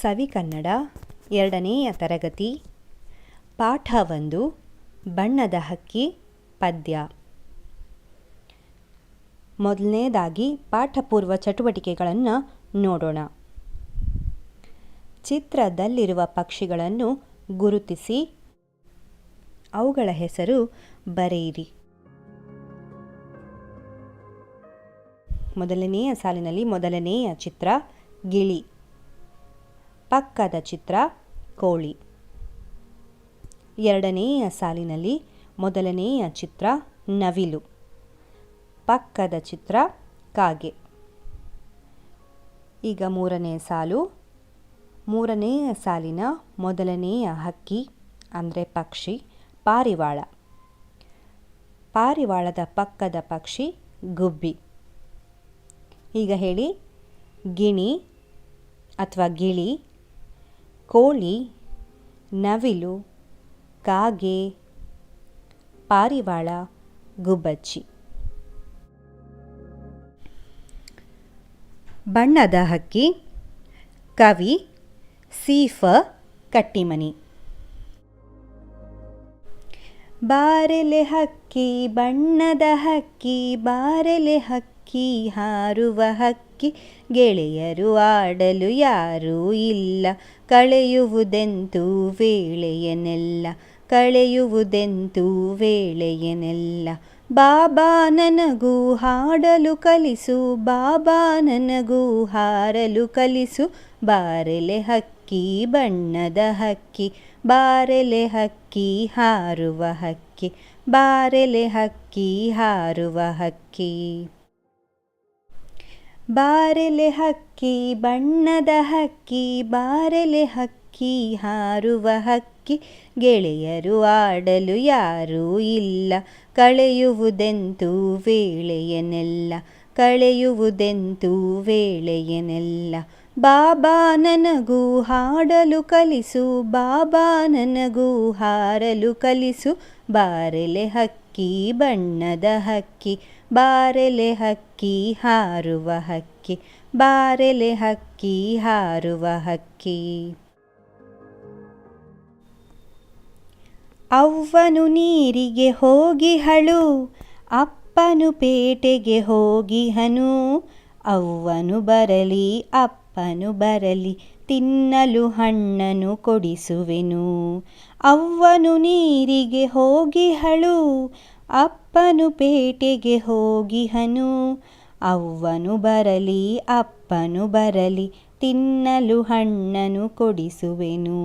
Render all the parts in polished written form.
ಸವಿಕನ್ನಡ 2ನೇಯ ತರಗತಿ ಪಾಠ 1 ಬಣ್ಣದ ಹಕ್ಕಿ ಪದ್ಯ. ಮೊದಲನೇದಾಗಿ ಪಾಠಪೂರ್ವ ಚಟುವಟಿಕೆಗಳನ್ನು ನೋಡೋಣ. ಚಿತ್ರದಲ್ಲಿರುವ ಪಕ್ಷಿಗಳನ್ನು ಗುರುತಿಸಿ ಅವುಗಳ ಹೆಸರು ಬರೆಯಿರಿ. ಮೊದಲನೆಯ ಸಾಲಿನಲ್ಲಿ ಮೊದಲನೆಯ ಚಿತ್ರ ಗಿಳಿ, ಪಕ್ಕದ ಚಿತ್ರ ಕೋಳಿ. ಎರಡನೆಯ ಸಾಲಿನಲ್ಲಿ ಮೊದಲನೆಯ ಚಿತ್ರ ನವಿಲು, ಪಕ್ಕದ ಚಿತ್ರ ಕಾಗೆ. ಈಗ ಮೂರನೇ ಸಾಲು. ಮೂರನೆಯ ಸಾಲಿನ ಮೊದಲನೆಯ ಹಕ್ಕಿ ಅಂದರೆ ಪಕ್ಷಿ ಪಾರಿವಾಳ, ಪಾರಿವಾಳದ ಪಕ್ಕದ ಪಕ್ಷಿ ಗುಬ್ಬಿ. ಈಗ ಹೇಳಿ: ಗಿಣಿ ಅಥವಾ ಗಿಳಿ, ಕೋಳಿ, ನವಿಲು, ಕಾಗೆ, ಪಾರಿವಾಳ, ಗುಬ್ಬಚ್ಚಿ. ಬಣ್ಣದ ಹಕ್ಕಿ ಕವಿ ಸಿ.ಫ. ಕಟ್ಟಿಮನಿ. ಬಾರೆಲೆ ಹಕ್ಕಿ ಬಣ್ಣದ ಹಕ್ಕಿ, ಬಾರೆಲೆ ಹಕ್ಕಿ ಹಾರುವ ಹಕ್ಕಿ, ಗೆಳೆಯರು ಆಡಲು ಯಾರೂ ಇಲ್ಲ, ಕಳೆಯುವುದೆಂತೂ ವೇಳೆಯನೆಲ್ಲ, ಕಳೆಯುವುದೆಂತೂ ವೇಳೆಯನೆಲ್ಲ. ಬಾಬಾ ನನಗೂ ಹಾಡಲು ಕಲಿಸು, ಬಾಬಾ ನನಗೂ ಹಾರಲು ಕಲಿಸು, ಬಾರೆಲೆ ಹಕ್ಕಿ ಬಣ್ಣದ ಹಕ್ಕಿ, ಬಾರೆಲೆ ಹಕ್ಕಿ ಹಾರುವ ಹಕ್ಕಿ, ಬಾರೆಲೆ ಹಕ್ಕಿ ಹಾರುವ ಹಕ್ಕಿ. ಬಾರೆಲೆ ಹಕ್ಕಿ ಬಣ್ಣದ ಹಕ್ಕಿ, ಬಾರೆಲೆ ಹಕ್ಕಿ ಹಾರುವ ಹಕ್ಕಿ, ಗೆಳೆಯರು ಆಡಲು ಯಾರೂ ಇಲ್ಲ, ಕಳೆಯುವುದೆಂತೂ ವೇಳೆಯನೆಲ್ಲ, ಕಳೆಯುವುದೆಂತೂ ವೇಳೆಯನೆಲ್ಲ. ಬಾಬಾ ನನಗೂ ಹಾಡಲು ಕಲಿಸು, ಬಾಬಾ ನನಗೂ ಹಾರಲು ಕಲಿಸು, ಬಾರೆಲೆ ಹಕ್ಕಿ ಬಣ್ಣದ ಹಕ್ಕಿ, ಬಾರೆಲೆ ಹಕ್ಕಿ ಹಾರುವ ಹಕ್ಕಿ, ಬಾರೆಲೆ ಹಕ್ಕಿ ಹಾರುವ ಹಕ್ಕಿ. ಅವ್ವನು ನೀರಿಗೆ ಹೋಗಿಹಳು, ಅಪ್ಪನು ಪೇಟೆಗೆ ಹೋಗಿಹನು, ಅವ್ವನು ಬರಲಿ ಅಪ್ಪನು ಬರಲಿ, ತಿನ್ನಲು ಹಣ್ಣನು ಕೊಡಿಸುವೆನು. ಅವ್ವನು ನೀರಿಗೆ ಹೋಗಿಹಳು, ಅಪ್ಪನು ಪೇಟೆಗೆ ಹೋಗಿಹನು, ಅವ್ವನು ಬರಲಿ ಅಪ್ಪನು ಬರಲಿ, ತಿನ್ನಲು ಹಣ್ಣನು ಕೊಡಿಸುವೆನು,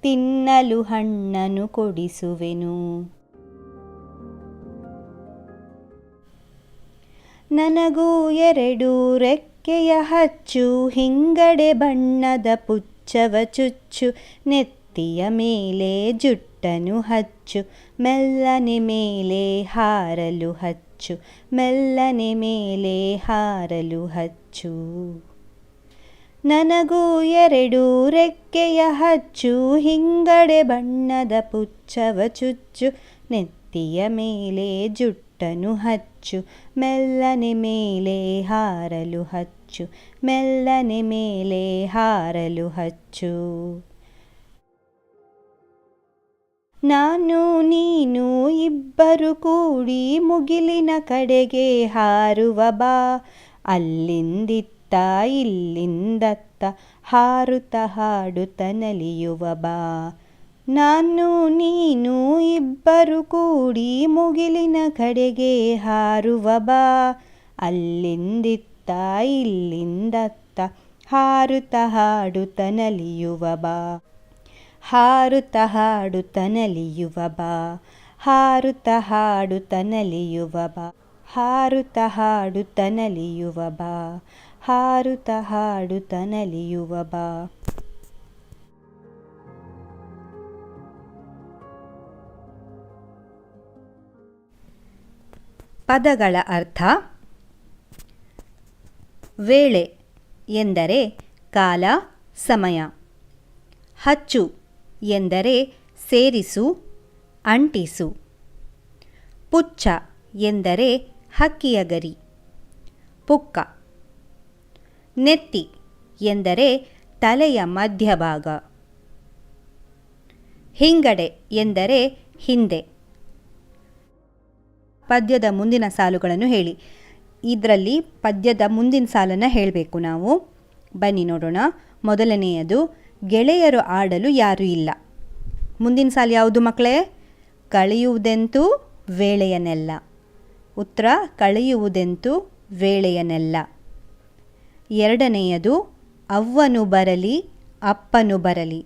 ತಿನ್ನಲು ಹಣ್ಣನು ಕೊಡಿಸುವೆನು. ನನಗೂ 2 ರೆಕ್ಕೆಯ ಹಚ್ಚು, ಹಿಂಗಡೆ ಬಣ್ಣದ ಪುಚ್ಚವ ಚುಚ್ಚು, ನೆತ್ತಿಯ ಮೇಲೆ ಜುಟ್ಟನು ಹಚ್ಚು, ಮೆಲ್ಲನೆ ಮೇಲೆ ಹಾರಲು ಹಚ್ಚು, ಮೆಲ್ಲನೆ ಮೇಲೆ ಹಾರಲು ಹಚ್ಚು. ನನಗೂ 2 ರೆಕ್ಕೆಯ ಹಚ್ಚು, ಹಿಂಗಡೆ ಬಣ್ಣದ ಪುಚ್ಚವ ಚುಚ್ಚು, ನೆತ್ತಿಯ ಮೇಲೆ ಜುಟ್ಟನು ಹಚ್ಚು, ಮೆಲ್ಲನೆ ಮೇಲೆ ಹಾರಲು ಹಚ್ಚು, ಮೆಲ್ಲನೆ ಮೇಲೆ ಹಾರಲು ಹಚ್ಚು. ನಾನು ನೀನು ಇಬ್ಬರು ಕೂಡಿ ಮುಗಿಲಿನ ಕಡೆಗೆ ಹಾರುವ ಬಾ, ಅಲ್ಲಿಂದಿತ್ತ ಇಲ್ಲಿಂದತ್ತ ಹಾರುತ್ತ ಹಾಡುತ್ತ ನಲಿಯುವ ಬಾ. ನಾನು ನೀನು ಇಬ್ಬರು ಕೂಡಿ ಮುಗಿಲಿನ ಕಡೆಗೆ ಹಾರುವ ಬಾ, ಅಲ್ಲಿಂದಿತ್ತ ಇಲ್ಲಿಂದತ್ತ ಹಾರುತ್ತ ಹಾಡುತ್ತ ನಲಿಯುವ ಬಾ, ಹಾರುತ್ತ ಹಾಡುತ್ತ ನಲಿಯುವ ಬಾ, ಹಾರುತ್ತ ಹಾಡುತ್ತ ನಲಿಯುವ ಬಾ, ಹಾರುತ್ತ ಹಾಡುತ್ತ ನಲಿಯುವ ಬಾ, ಹಾರುತ್ತ ಹಾಡುತ್ತ ನಲಿಯುವ ಬಾ. ಪದಗಳ ಅರ್ಥ. ವೇಳೆ ಎಂದರೆ ಕಾಲ ಸಮಯ. ಹಚ್ಚು ಎಂದರೆ ಸೇರಿಸು ಅಂಟಿಸು. ಪುಚ್ಚ ಎಂದರೆ ಹಕ್ಕಿಯ ಗರಿ. ಪುಕ್ಕ. ನೆತ್ತಿ ಎಂದರೆ ತಲೆಯ ಮಧ್ಯಭಾಗ. ಹಿಂಗಡೆ ಎಂದರೆ ಹಿಂದೆ. ಪದ್ಯದ ಮುಂದಿನ ಸಾಲುಗಳನ್ನು ಹೇಳಿ. ಇದರಲ್ಲಿ ಪದ್ಯದ ಮುಂದಿನ ಸಾಲನ್ನು ಹೇಳಬೇಕು ನಾವು. ಬನ್ನಿ ನೋಡೋಣ. ಮೊದಲನೆಯದು, ಗೆಳೆಯರು ಆಡಲು ಯಾರೂ ಇಲ್ಲ. ಮುಂದಿನ ಸಾಲು ಯಾವುದು ಮಕ್ಕಳೇ? ಕಳೆಯುವುದೆಂತೂ ವೇಳೆಯನೆಲ್ಲ. ಉತ್ತರ ಕಳೆಯುವುದೆಂತೂ ವೇಳೆಯನೆಲ್ಲ. ಎರಡನೆಯದು, ಅವ್ವನು ಬರಲಿ ಅಪ್ಪನು ಬರಲಿ.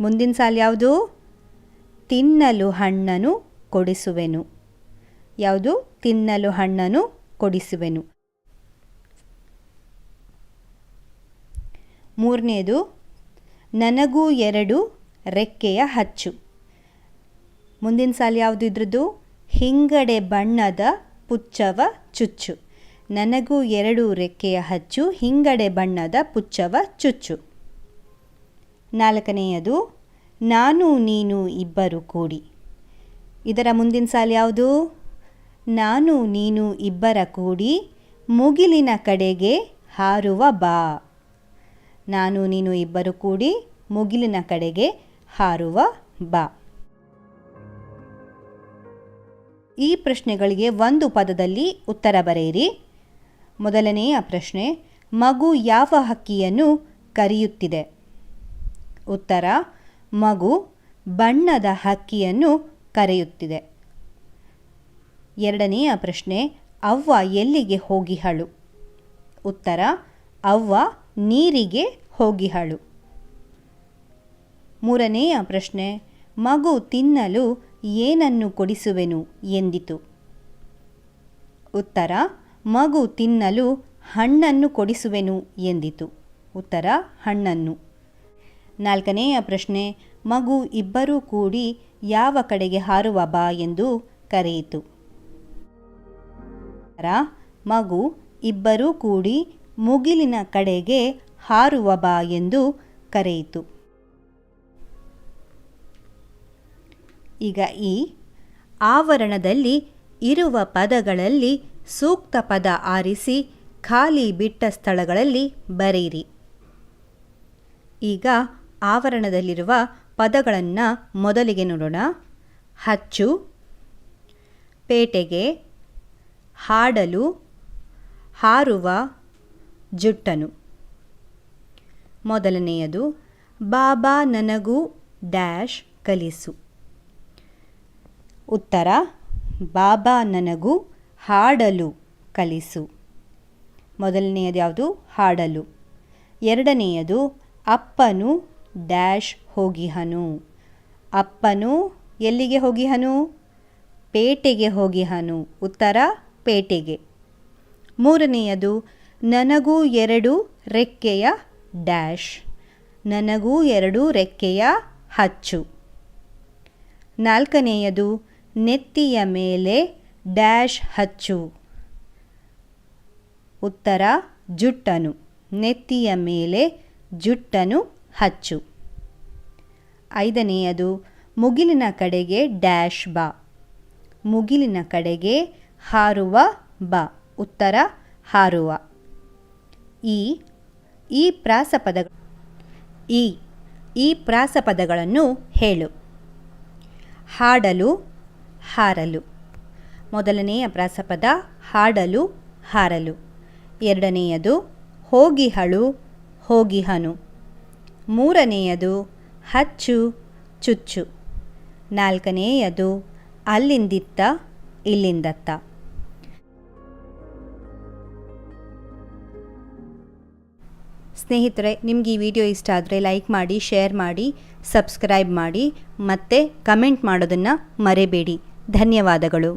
ಮುಂದಿನ ಸಾಲು ಯಾವುದು? ತಿನ್ನಲು ಹಣ್ಣನು ಕೊಡಿಸುವೆನು. ಯಾವುದು? ತಿನ್ನಲು ಹಣ್ಣನು ಕೊಡಿಸುವೆನು. ಮೂರನೇದು, ನನಗೂ 2 ರೆಕ್ಕೆಯ ಹಚ್ಚು. ಮುಂದಿನ ಸಾಲು ಯಾವುದು ಇದ್ರದ್ದು? ಹಿಂಗಡೆ ಬಣ್ಣದ ಪುಚ್ಚವ ಚುಚ್ಚು. ನನಗೂ 2 ರೆಕ್ಕೆಯ ಹಚ್ಚು, ಹಿಂಗಡೆ ಬಣ್ಣದ ಪುಚ್ಚವ ಚುಚ್ಚು. ನಾಲ್ಕನೆಯದು, ನಾನು ನೀನು ಇಬ್ಬರು ಕೂಡಿ. ಇದರ ಮುಂದಿನ ಸಾಲು ಯಾವುದು? ನಾನು ನೀನು ಇಬ್ಬರ ಕೂಡಿ ಮುಗಿಲಿನ ಕಡೆಗೆ ಹಾರುವ ಬಾ. ನಾನು ನೀನು ಇಬ್ಬರು ಕೂಡಿ ಮುಗಿಲಿನ ಕಡೆಗೆ ಹಾರುವ ಬಾ. ಈ ಪ್ರಶ್ನೆಗಳಿಗೆ ಒಂದು ಪದದಲ್ಲಿ ಉತ್ತರ ಬರೆಯಿರಿ. ಮೊದಲನೆಯ ಪ್ರಶ್ನೆ, ಮಗು ಯಾವ ಹಕ್ಕಿಯನ್ನು ಕರೆಯುತ್ತಿದೆ? ಉತ್ತರ, ಮಗು ಬಣ್ಣದ ಹಕ್ಕಿಯನ್ನು ಕರೆಯುತ್ತಿದೆ. ಎರಡನೆಯ ಪ್ರಶ್ನೆ, ಅವ್ವ ಎಲ್ಲಿಗೆ ಹೋಗಿಹಳು? ಉತ್ತರ, ಅವ್ವ ನೀರಿಗೆ ಹೋಗಿಹಳು. ಮೂರನೆಯ ಪ್ರಶ್ನೆ, ಮಗು ತಿನ್ನಲು ಏನನ್ನು ಕೊಡಿಸುವೆನು ಎಂದಿತು? ಉತ್ತರ, ಮಗು ತಿನ್ನಲು ಹಣ್ಣನ್ನು ಕೊಡಿಸುವೆನು ಎಂದಿತು. ಉತ್ತರ, ಹಣ್ಣನ್ನು. ನಾಲ್ಕನೆಯ ಪ್ರಶ್ನೆ, ಮಗು ಇಬ್ಬರೂ ಕೂಡಿ ಯಾವ ಕಡೆಗೆ ಹಾರುವ ಬಾ ಎಂದು ಕರೆಯಿತು? ಉತ್ತರ, ಮಗು ಇಬ್ಬರೂ ಕೂಡಿ ಮುಗಿಲಿನ ಕಡೆಗೆ ಹಾರುವ ಬಾ ಎಂದು ಕರೆಯಿತು. ಈಗ ಈ ಆವರಣದಲ್ಲಿ ಇರುವ ಪದಗಳಲ್ಲಿ ಸೂಕ್ತ ಪದ ಆರಿಸಿ ಖಾಲಿ ಬಿಟ್ಟ ಸ್ಥಳಗಳಲ್ಲಿ ಬರೆಯಿರಿ. ಈಗ ಆವರಣದಲ್ಲಿರುವ ಪದಗಳನ್ನು ಮೊದಲಿಗೆ ನೋಡೋಣ. ಹಚ್ಚು, ಪೇಟೆಗೆ, ಹಾಡಲು, ಹಾರುವ, ಜುಟ್ಟನು. ಮೊದಲನೆಯದು, ಬಾಬಾ ನನಗೂ ಡ್ಯಾಶ್ ಕಲಿಸು. ಉತ್ತರ, ಬಾಬಾ ನನಗೂ ಹಾಡಲು ಕಲಿಸು. ಮೊದಲನೆಯದು ಯಾವುದು? ಹಾಡಲು. ಎರಡನೆಯದು, ಅಪ್ಪನು ಡ್ಯಾಶ್ ಹೋಗಿಹನು. ಅಪ್ಪನು ಎಲ್ಲಿಗೆ ಹೋಗಿಹನು? ಪೇಟೆಗೆ ಹೋಗಿಹನು. ಉತ್ತರ, ಪೇಟೆಗೆ. ಮೂರನೆಯದು, ನನಗೂ 2 ರೆಕ್ಕೆಯ ಡ್ಯಾಶ್. ನನಗೂ 2 ರೆಕ್ಕೆಯ ಹಚ್ಚು. ನಾಲ್ಕನೆಯದು, ನೆತ್ತಿಯ ಮೇಲೆ ಡ್ಯಾಶ್ ಹಚ್ಚು. ಉತ್ತರ, ಜುಟ್ಟನು. ನೆತ್ತಿಯ ಮೇಲೆ ಜುಟ್ಟನು ಹಚ್ಚು. ಐದನೆಯದು, ಮುಗಿಲಿನ ಕಡೆಗೆ ಡ್ಯಾಶ್ ಬಾ. ಮುಗಿಲಿನ ಕಡೆಗೆ ಹಾರುವ ಬಾ. ಉತ್ತರ, ಹಾರುವ. ಈ ಪ್ರಾಸಪದಗಳನ್ನು ಹೇಳು. ಹಾಡಲು, ಹಾರಲು. ಮೊದಲನೆಯ ಪ್ರಾಸಪದ ಹಾಡಲು, ಹಾರಲು. ಎರಡನೆಯದು, ಹೋಗಿಹಳು, ಹೋಗಿಹನು. ಮೂರನೆಯದು, ಹಚ್ಚು, ಚುಚ್ಚು. ನಾಲ್ಕನೆಯದು, ಅಲ್ಲಿಂದಿತ್ತ, ಇಲ್ಲಿಂದತ್ತ. ಸ್ನೇಹಿತರೆ, ನಿಮಗೆ ಈ ವಿಡಿಯೋ ಇಷ್ಟ ಆದರೆ ಲೈಕ್ ಮಾಡಿ, ಶೇರ್ ಮಾಡಿ, ಸಬ್ಸ್ಕ್ರೈಬ್ ಮಾಡಿ ಮತ್ತು ಕಮೆಂಟ್ ಮಾಡೋದನ್ನು ಮರೆಯಬೇಡಿ. ಧನ್ಯವಾದಗಳು.